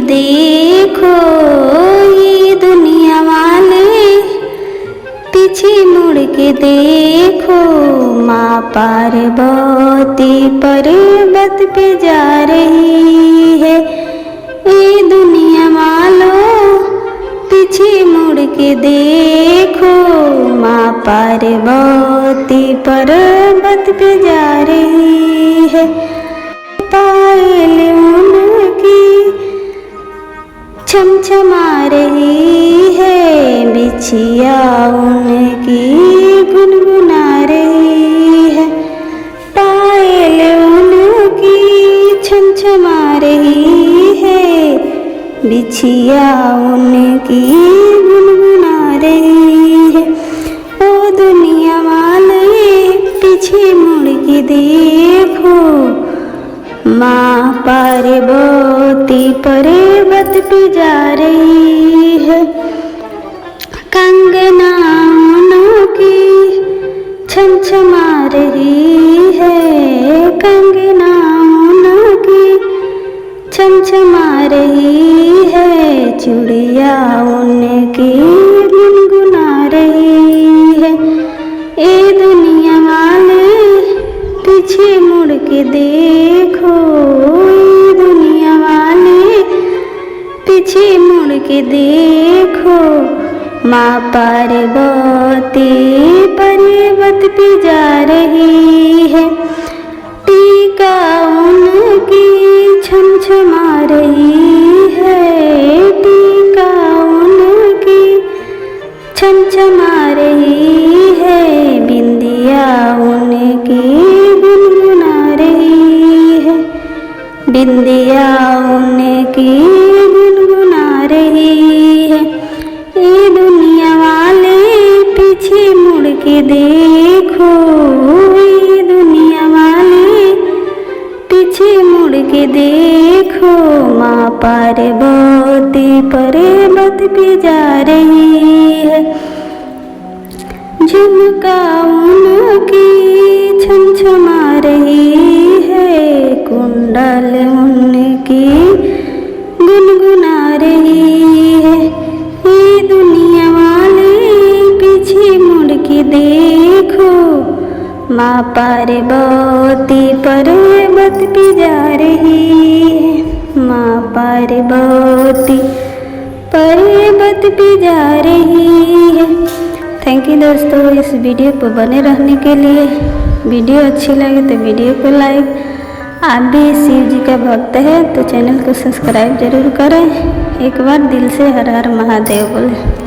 देखो ये दुनिया वाले, पीछे मुड़ के देखो माँ पार्वती पर्वत पे जा रही है। ये दुनिया वालों पीछे मुड़ के देखो माँ पार्वती पर्वत पे जा रही है। पायल उनकी छमछमा रही है, बिछिया उनकी गुनगुना रही है। पायल उनकी छमछमा रही है, बिछिया उनकी गुनगुना रही है। ओ दुनिया वाले पीछे मुड़ के देखो माँ पार्वती पर्वत पे जा रही है। कंगना उनकी छमछमा रही है, कंगना उनकी छमछमा रही है, चूड़िया उनकी गुनगुना रही है। ए दुनिया वाले पीछे मुड़ के देखो, ए दुनिया वाले पीछे मुड़ के देखो माँ पार्वती पर्वत पे जा रही है। टीका उनकी छमछमा रही है, टीका उनकी छमछमा रही है, बिंदिया उनकी गुनगुना रही है, बिंदिया उनकी गुनगुना रही है। ये दुनिया वाले पीछे मुड़ के देखो, ये दुनिया वाले पीछे मुड़ के देखो माँ पार्वती पर्वत पे जा रही है। झुमका उनकी छमछमा रही है, कुंडल उनकी गुनगुना रही है। ये दुनिया वाले पीछे मुड़ के देखो माँ पार्वती पर्वत पे जा रही है, माँ पार्वती पर्वत पे जा रही है। थैंक यू दोस्तों इस वीडियो पर बने रहने के लिए। वीडियो अच्छी लगे तो वीडियो को लाइक, आप भी शिव जी का भक्त है तो चैनल को सब्सक्राइब जरूर करें। एक बार दिल से हर हर महादेव बोले।